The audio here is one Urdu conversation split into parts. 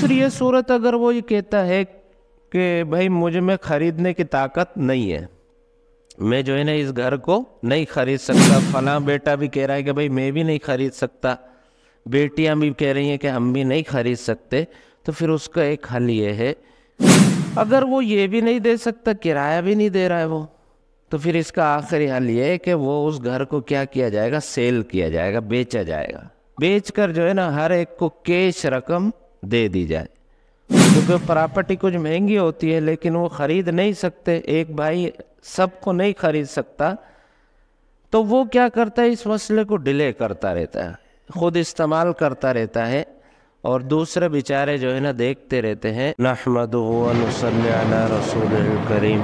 دوسری یہ صورت اگر وہ یہ کہتا ہے کہ بھائی مجھ میں خریدنے کی طاقت نہیں ہے، میں جو ہے نا اس گھر کو نہیں خرید سکتا، فلاں بیٹا بھی کہہ رہا ہے کہ بھائی میں بھی نہیں خرید سکتا، بیٹیاں بھی کہہ رہی ہیں کہ ہم بھی نہیں خرید سکتے، تو پھر اس کا ایک حل یہ ہے، اگر وہ یہ بھی نہیں دے سکتا، کرایہ بھی نہیں دے رہا ہے وہ، تو پھر اس کا آخری حل یہ ہے کہ وہ اس گھر کو کیا کیا جائے گا، سیل کیا جائے گا، بیچا جائے گا، بیچ کر جو ہے نا ہر ایک کو کیش رقم دے دی جائے، کیونکہ پراپرٹی کچھ مہنگی ہوتی ہے لیکن وہ خرید نہیں سکتے، ایک بھائی سب کو نہیں خرید سکتا، تو وہ کیا کرتا ہے، اس مسئلے کو ڈیلے کرتا رہتا ہے، خود استعمال کرتا رہتا ہے، اور دوسرے بیچارے جو ہے نا دیکھتے رہتے ہیں۔ نحمدہ و نصلی علی رسول الکریم،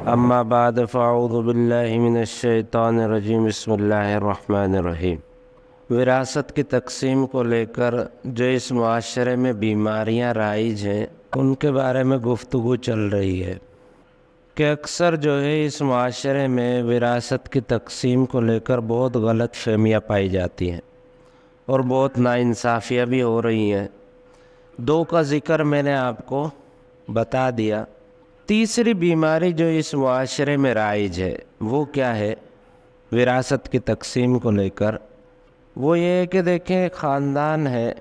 اما بعد فاعوذ باللہ من الشیطان الرجیم، بسم اللہ الرحمن الرحیم۔ وراثت کی تقسیم کو لے کر جو اس معاشرے میں بیماریاں رائج ہیں ان کے بارے میں گفتگو چل رہی ہے کہ اکثر جو ہے اس معاشرے میں وراثت کی تقسیم کو لے کر بہت غلط فہمیاں پائی جاتی ہیں اور بہت ناانصافیاں بھی ہو رہی ہیں۔ دو کا ذکر میں نے آپ کو بتا دیا۔ تیسری بیماری جو اس معاشرے میں رائج ہے وہ کیا ہے وراثت کی تقسیم کو لے کر؟ وہ یہ ہے کہ دیکھیں، خاندان ہے،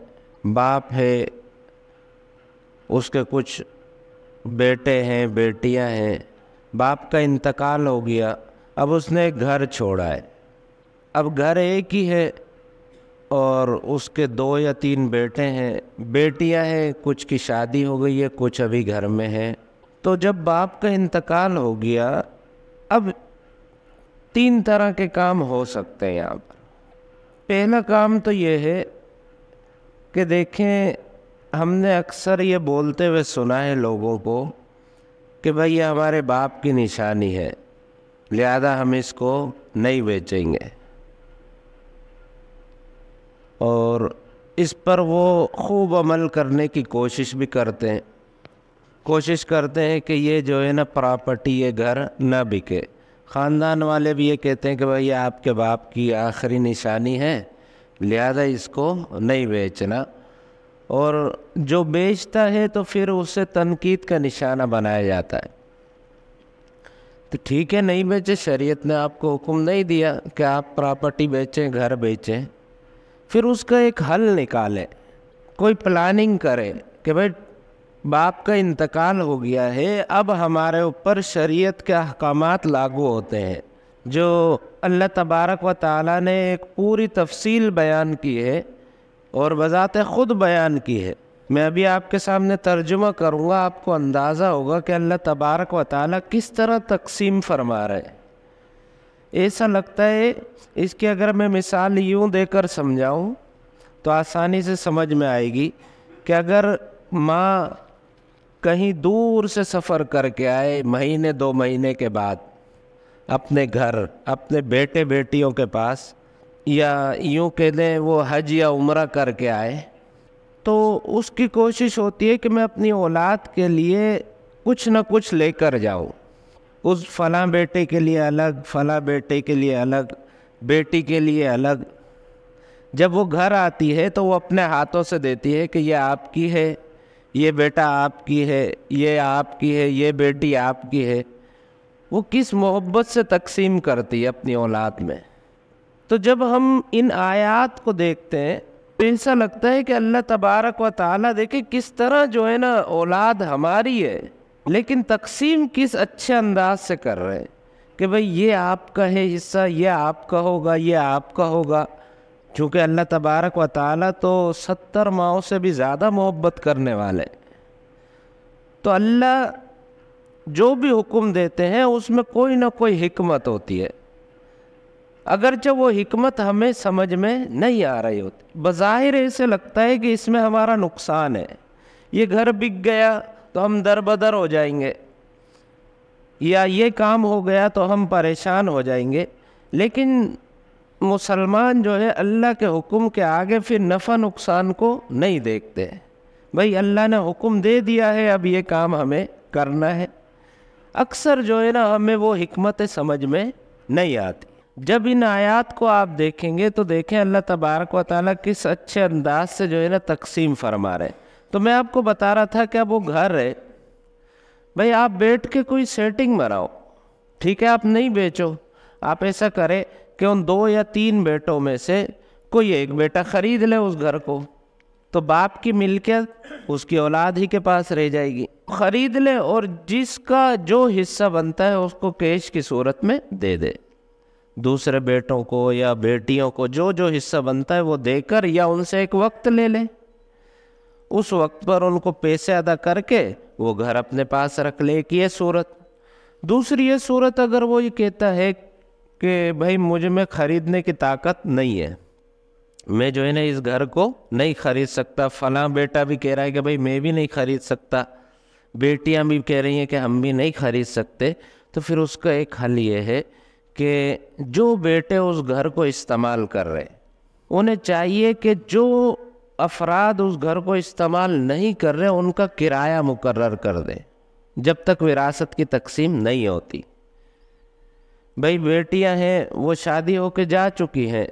باپ ہے، اس کے کچھ بیٹے ہیں، بیٹیاں ہیں، باپ کا انتقال ہو گیا، اب اس نے ایک گھر چھوڑا ہے، اب گھر ایک ہی ہے اور اس کے 2 یا 3 بیٹے ہیں، بیٹیاں ہیں، کچھ کی شادی ہو گئی ہے، کچھ ابھی گھر میں ہیں۔ تو جب باپ کا انتقال ہو گیا، اب 3 طرح کے کام ہو سکتے ہیں یہاں پر۔ پہلا کام تو یہ ہے کہ دیکھیں، ہم نے اکثر یہ بولتے ہوئے سنا ہے لوگوں کو کہ بھئی یہ ہمارے باپ کی نشانی ہے، لہذا ہم اس کو نہیں بیچیں گے، اور اس پر وہ خوب عمل کرنے کی کوشش بھی کرتے ہیں، کوشش کرتے ہیں کہ یہ جو ہے نا پراپرٹی، یہ گھر نہ بکے۔ خاندان والے بھی یہ کہتے ہیں کہ بھئی یہ آپ کے باپ کی آخری نشانی ہے، لہذا اس کو نہیں بیچنا، اور جو بیچتا ہے تو پھر اسے تنقید کا نشانہ بنایا جاتا ہے۔ تو ٹھیک ہے، نہیں بیچے، شریعت نے آپ کو حکم نہیں دیا کہ آپ پراپرٹی بیچیں، گھر بیچیں، پھر اس کا ایک حل نکالیں، کوئی پلاننگ کریں کہ بھئی باپ کا انتقال ہو گیا ہے، اب ہمارے اوپر شریعت کے احکامات لاگو ہوتے ہیں، جو اللہ تبارک و تعالیٰ نے ایک پوری تفصیل بیان کی ہے اور بذات خود بیان کی ہے۔ میں ابھی آپ کے سامنے ترجمہ کروں گا، آپ کو اندازہ ہوگا کہ اللہ تبارک و تعالیٰ کس طرح تقسیم فرما رہے ہیں۔ ایسا لگتا ہے، اس کی اگر میں مثال یوں دے کر سمجھاؤں تو آسانی سے سمجھ میں آئے گی کہ اگر ماں کہیں دور سے سفر کر کے آئے، مہینے 2 مہینے کے بعد اپنے گھر، اپنے بیٹے بیٹیوں کے پاس، یا یوں کہہ دیں وہ حج یا عمرہ کر کے آئے، تو اس کی کوشش ہوتی ہے کہ میں اپنی اولاد کے لیے کچھ نہ کچھ لے کر جاؤں، اس فلاں بیٹے کے لیے الگ، فلاں بیٹے کے لیے الگ، بیٹی کے لیے الگ۔ جب وہ گھر آتی ہے تو وہ اپنے ہاتھوں سے دیتی ہے کہ یہ آپ کی ہے، یہ بیٹا آپ کی ہے، یہ آپ کی ہے، یہ بیٹی آپ کی ہے۔ وہ کس محبت سے تقسیم کرتی ہے اپنی اولاد میں۔ تو جب ہم ان آیات کو دیکھتے ہیں تو ایسا لگتا ہے کہ اللہ تبارک و تعالیٰ دیکھیں کس طرح جو ہے نا اولاد ہماری ہے، لیکن تقسیم کس اچھے انداز سے کر رہے ہیں کہ بھئی یہ آپ کا ہے حصہ، یہ آپ کا ہوگا، یہ آپ کا ہوگا، چونکہ اللہ تبارک و تعالیٰ تو 70 ماؤں سے بھی زیادہ محبت کرنے والے۔ تو اللہ جو بھی حکم دیتے ہیں اس میں کوئی نہ کوئی حکمت ہوتی ہے، اگرچہ وہ حکمت ہمیں سمجھ میں نہیں آ رہی ہوتی، بظاہر ایسے لگتا ہے کہ اس میں ہمارا نقصان ہے، یہ گھر بک گیا تو ہم در بدر ہو جائیں گے، یا یہ کام ہو گیا تو ہم پریشان ہو جائیں گے، لیکن مسلمان جو ہے اللہ کے حکم کے آگے پھر نفع نقصان کو نہیں دیکھتے۔ بھئی اللہ نے حکم دے دیا ہے، اب یہ کام ہمیں کرنا ہے۔ اکثر جو ہے نا ہمیں وہ حکمت سمجھ میں نہیں آتی۔ جب ان آیات کو آپ دیکھیں گے تو دیکھیں اللہ تبارک و تعالیٰ کس اچھے انداز سے جو ہے نا تقسیم فرما رہے. تو میں آپ کو بتا رہا تھا کہ اب وہ گھر ہے بھائی آپ بیٹھ کے کوئی سیٹنگ بناؤ, ٹھیک ہے, آپ نہیں بیچو, آپ ایسا کریں کہ ان 2 یا 3 بیٹوں میں سے کوئی ایک بیٹا خرید لے اس گھر کو, تو باپ کی ملکیت اس کی اولاد ہی کے پاس رہ جائے گی. خرید لے اور جس کا جو حصہ بنتا ہے اس کو کیش کی صورت میں دے دے, دوسرے بیٹوں کو یا بیٹیوں کو جو جو حصہ بنتا ہے وہ دے کر, یا ان سے ایک وقت لے لے, اس وقت پر ان کو پیسے ادا کر کے وہ گھر اپنے پاس رکھ لے. کہ یہ صورت. دوسری یہ صورت اگر وہ یہ کہتا ہے کہ بھائی میں خریدنے کی طاقت نہیں ہے, میں جو ہے نا اس گھر کو نہیں خرید سکتا, فلاں بیٹا بھی کہہ رہا ہے کہ بھائی میں بھی نہیں خرید سکتا, بیٹیاں بھی کہہ رہی ہیں کہ ہم بھی نہیں خرید سکتے, تو پھر اس کا ایک حل یہ ہے کہ جو بیٹے اس گھر کو استعمال کر رہے انہیں چاہیے کہ جو افراد اس گھر کو استعمال نہیں کر رہے ان کا کرایہ مقرر کر دیں جب تک وراثت کی تقسیم نہیں ہوتی. بھائی بیٹیاں ہیں وہ شادی ہو کے جا چکی ہیں,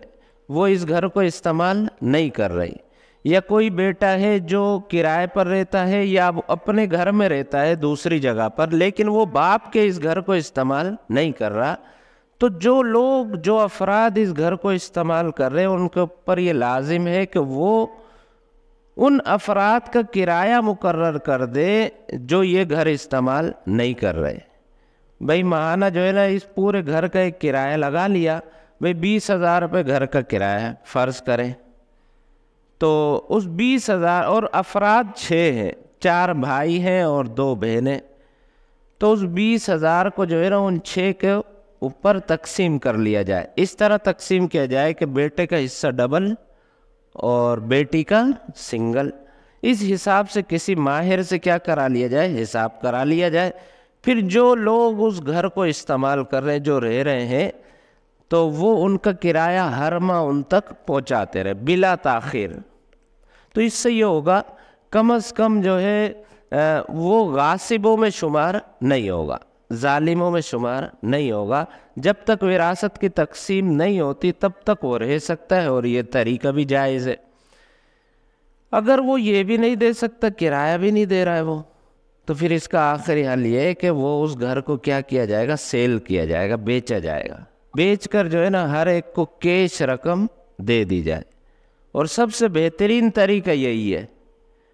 وہ اس گھر کو استعمال نہیں کر رہی, یا کوئی بیٹا ہے جو کرائے پر رہتا ہے یا اپنے گھر میں رہتا ہے دوسری جگہ پر, لیکن وہ باپ کے اس گھر کو استعمال نہیں کر رہا, تو جو افراد اس گھر کو استعمال کر رہے ہیں ان کے اوپر یہ لازم ہے کہ وہ ان افراد کا کرایہ مقرر کر دے جو یہ گھر استعمال نہیں کر رہے. بھائی ماہانہ جو ہے نا اس پورے گھر کا ایک کرایہ لگا لیا, بھائی 20,000 روپے گھر کا کرایہ فرض کریں, تو اس 20,000 اور افراد 6 ہیں, 4 بھائی ہیں اور 2 بہنیں, تو اس 20,000 کو جو ہے نا ان 6 کے اوپر تقسیم کر لیا جائے. اس طرح تقسیم کیا جائے کہ بیٹے کا حصہ ڈبل اور بیٹی کا سنگل. اس حساب سے کسی ماہر سے کیا کرا لیا جائے, حساب کرا لیا جائے. پھر جو لوگ اس گھر کو استعمال کر رہے ہیں, جو رہ رہے ہیں, تو وہ ان کا کرایہ ہر ماہ ان تک پہنچاتے رہے بلا تاخیر. تو اس سے یہ ہوگا کم از کم جو ہے وہ غاصبوں میں شمار نہیں ہوگا, ظالموں میں شمار نہیں ہوگا. جب تک وراثت کی تقسیم نہیں ہوتی تب تک وہ رہ سکتا ہے, اور یہ طریقہ بھی جائز ہے. اگر وہ یہ بھی نہیں دے سکتا, کرایہ بھی نہیں دے رہا ہے وہ, تو پھر اس کا آخری حل یہ ہے کہ وہ اس گھر کو کیا کیا جائے گا, سیل کیا جائے گا, بیچا جائے گا. بیچ کر جو ہے نا ہر ایک کو کیش رقم دے دی جائے. اور سب سے بہترین طریقہ یہی ہے.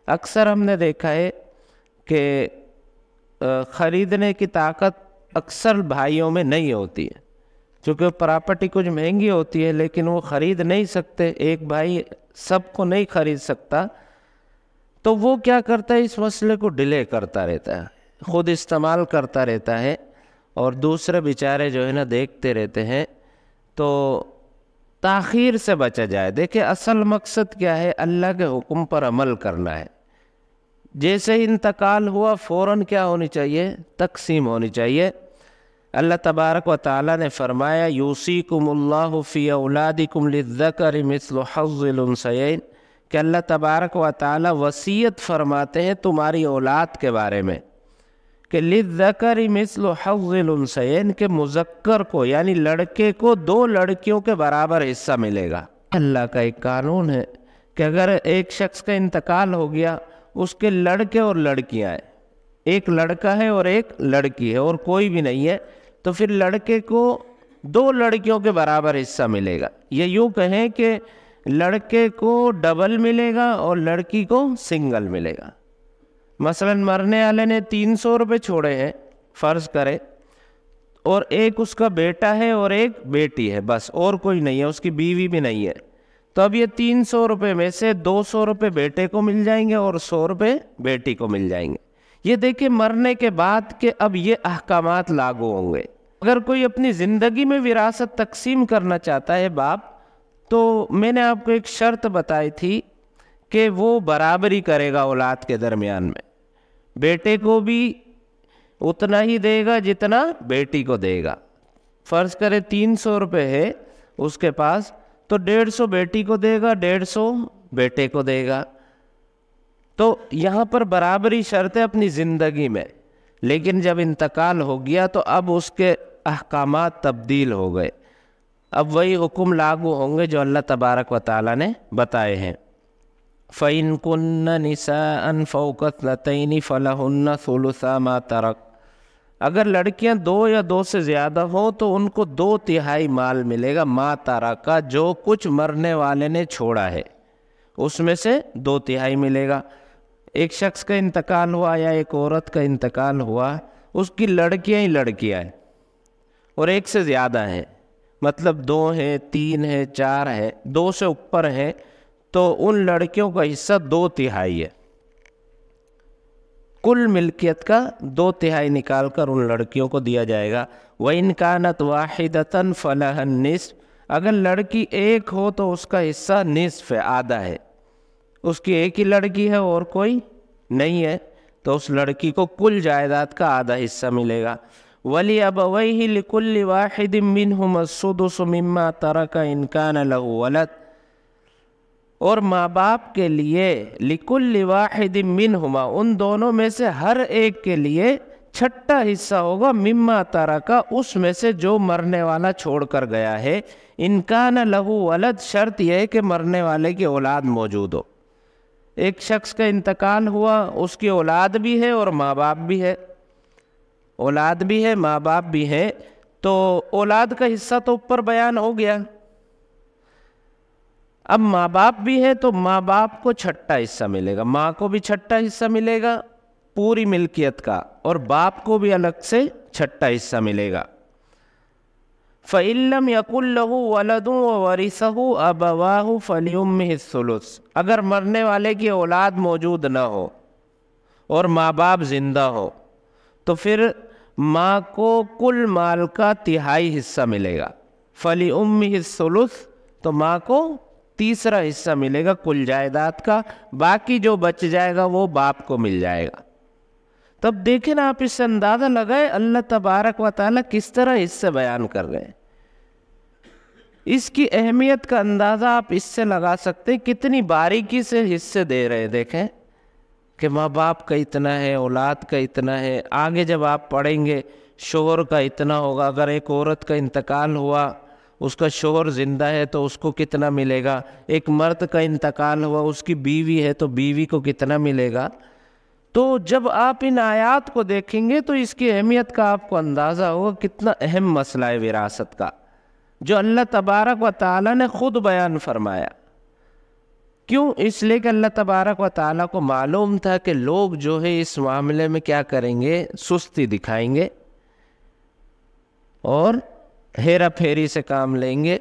اکثر ہم نے دیکھا ہے کہ خریدنے کی طاقت اکثر بھائیوں میں نہیں ہوتی ہے, چونکہ پراپرٹی کچھ مہنگی ہوتی ہے لیکن وہ خرید نہیں سکتے, ایک بھائی سب کو نہیں خرید سکتا, تو وہ کیا کرتا ہے, اس مسئلے کو ڈیلے کرتا رہتا ہے, خود استعمال کرتا رہتا ہے, اور دوسرے بیچارے جو ہے نا دیکھتے رہتے ہیں. تو تاخیر سے بچا جائے. دیکھیں اصل مقصد کیا ہے, اللہ کے حکم پر عمل کرنا ہے. جیسے انتقال ہوا فوراً کیا ہونی چاہیے, تقسیم ہونی چاہیے. اللہ تبارک و تعالیٰ نے فرمایا یوصیکم اللہ فی اولادکم للذکر مثل حظ الانثیین, کہ اللہ تبارک و تعالیٰ وصیت فرماتے ہیں تمہاری اولاد کے بارے میں کہ للذکر مثل حظ الانثیین, کہ مذکر کو یعنی لڑکے کو 2 لڑکیوں کے برابر حصہ ملے گا. اللہ کا ایک قانون ہے کہ اگر ایک شخص کا انتقال ہو گیا, اس کے لڑکے اور لڑکیاں ہیں, ایک لڑکا ہے اور ایک لڑکی ہے اور کوئی بھی نہیں ہے, تو پھر لڑکے کو 2 لڑکیوں کے برابر حصہ ملے گا. یہ یوں کہیں کہ لڑکے کو ڈبل ملے گا اور لڑکی کو سنگل ملے گا. مثلا مرنے والے نے 300 روپے چھوڑے ہیں فرض کرے, اور ایک اس کا بیٹا ہے اور ایک بیٹی ہے, بس اور کوئی نہیں ہے, اس کی بیوی بھی نہیں ہے. تو اب یہ 300 روپے میں سے 200 روپے بیٹے کو مل جائیں گے اور 100 روپے بیٹی کو مل جائیں گے. یہ دیکھیں مرنے کے بعد کہ اب یہ احکامات لاگو ہوں گے. اگر کوئی اپنی زندگی میں وراثت تقسیم کرنا چاہتا ہے باپ, تو میں نے آپ کو ایک شرط بتائی تھی کہ وہ برابری کرے گا اولاد کے درمیان میں. بیٹے کو بھی اتنا ہی دے گا جتنا بیٹی کو دے گا. فرض کرے 300 روپے ہے اس کے پاس, تو 150 بیٹی کو دے گا, 150 بیٹے کو دے گا. تو یہاں پر برابری شرط ہے اپنی زندگی میں, لیکن جب انتقال ہو گیا تو اب اس کے احکامات تبدیل ہو گئے. اب وہی حکم لاگو ہوں گے جو اللہ تبارک و تعالیٰ نے بتائے ہیں۔ فَإِن كُنَّ نِسَاءً فَوْقَ اثْنَتَيْنِ فَلَهُنَّ ثُلُثَا مَا تَرَكَ، اگر لڑکیاں 2 یا 2 سے زیادہ ہوں تو ان کو 2/3 مال ملے گا، ما ترکا، جو کچھ مرنے والے نے چھوڑا ہے اس میں سے 2/3 ملے گا۔ ایک شخص کا انتقال ہوا یا ایک عورت کا انتقال ہوا، اس کی لڑکیاں ہی لڑکیاں ہیں اور ایک سے زیادہ ہیں، مطلب 2 ہیں، 3 ہیں، 4 ہیں، 2 سے اوپر ہیں، تو ان لڑکیوں کا حصہ 2/3 ہے۔ کل ملکیت کا 2/3 نکال کر ان لڑکیوں کو دیا جائے گا۔ وَإِنْ كَانَتْ وَاحِدَةً فَلَهَا النِّصْفُ، اگر لڑکی ایک ہو تو اس کا حصہ نصف ہے، آدھا ہے، اس کی ایک ہی لڑکی ہے اور کوئی نہیں ہے تو اس لڑکی کو کل جائیداد کا آدھا حصہ ملے گا۔ وَلِأَبَوَيْهِ لِكُلِّ وَاحِدٍ مِّنْهُمَا السُّدُسُ مِمَّا تَرَكَ إِنْ كَانَ لَهُ وَلَدٌ، اور ماں باپ کے لیے لِكُلِّ وَاحِدٍ مِّنْهُمَا، ان دونوں میں سے ہر ایک کے لیے چھٹا حصہ ہوگا، مما ترکا، اس میں سے جو مرنے والا چھوڑ کر گیا ہے، ان کان لہو ولد، شرط یہ ہے کہ مرنے والے کی اولاد موجود ہو۔ ایک شخص کا انتقال ہوا، اس کی اولاد بھی ہے اور ماں باپ بھی ہے، اولاد بھی ہے ماں باپ بھی ہے، تو اولاد کا حصہ تو اوپر بیان ہو گیا، اب ماں باپ بھی ہے تو ماں باپ کو چھٹا حصہ ملے گا، ماں کو بھی چھٹا حصہ ملے گا پوری ملکیت کا، اور باپ کو بھی الگ سے چھٹا حصہ ملے گا۔ فَإِن لَّمْ يَكُن لَّهُ وَلَدٌ وَوَرِثَهُ أَبَوَاهُ فَلِأُمِّهِ الثُّلُثُ، اگر مرنے والے کی اولاد موجود نہ ہو اور ماں باپ زندہ ہو تو پھر ماں کو کل مال کا 1/3 حصہ ملے گا۔ فَلِأُمِّهِ الثُّلُثُ، تو ماں کو تیسرا حصہ ملے گا کل جائیداد کا، باقی جو بچ جائے گا وہ باپ کو مل جائے گا۔ تب دیکھیں نا، آپ اس سے اندازہ لگائے اللہ تبارک و تعالیٰ کس طرح حصے بیان کر رہے ہیں، اس کی اہمیت کا اندازہ آپ اس سے لگا سکتے ہیں، کتنی باریکی سے حصے دے رہے ہیں۔ دیکھیں کہ ماں باپ کا اتنا ہے، اولاد کا اتنا ہے، آگے جب آپ پڑھیں گے شوہر کا اتنا ہوگا، اگر ایک عورت کا انتقال ہوا، اس کا شوہر زندہ ہے تو اس کو کتنا ملے گا، ایک مرد کا انتقال ہوا، اس کی بیوی ہے تو بیوی کو کتنا ملے گا۔ تو جب آپ ان آیات کو دیکھیں گے تو اس کی اہمیت کا آپ کو اندازہ ہوگا، کتنا اہم مسئلہ ہے وراثت کا، جو اللہ تبارک و تعالیٰ نے خود بیان فرمایا۔ کیوں؟ اس لیے کہ اللہ تبارک و تعالیٰ کو معلوم تھا کہ لوگ جو ہے اس معاملے میں کیا کریں گے، سستی دکھائیں گے اور ہیرا پھیری سے کام لیں گے،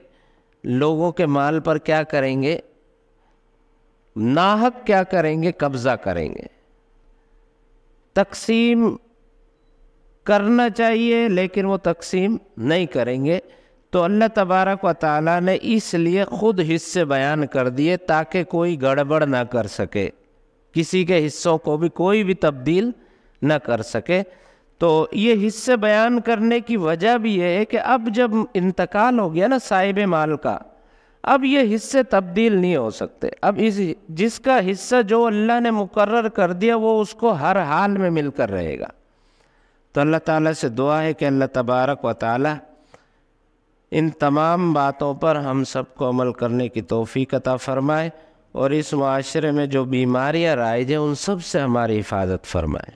لوگوں کے مال پر کیا کریں گے، ناحق کیا کریں گے، قبضہ کریں گے۔ تقسیم کرنا چاہیے لیکن وہ تقسیم نہیں کریں گے، تو اللہ تبارک و تعالیٰ نے اس لیے خود حصے بیان کر دیے تاکہ کوئی گڑبڑ نہ کر سکے، کسی کے حصوں کو بھی کوئی بھی تبدیل نہ کر سکے۔ تو یہ حصے بیان کرنے کی وجہ بھی یہ ہے کہ اب جب انتقال ہو گیا نا صاحب مال کا، اب یہ حصے تبدیل نہیں ہو سکتے، اب جس کا حصہ جو اللہ نے مقرر کر دیا وہ اس کو ہر حال میں مل کر رہے گا۔ تو اللہ تعالیٰ سے دعا ہے کہ اللہ تبارک و تعالیٰ ان تمام باتوں پر ہم سب کو عمل کرنے کی توفیق عطا فرمائے، اور اس معاشرے میں جو بیماریاں رائج ہیں ان سب سے ہماری حفاظت فرمائے۔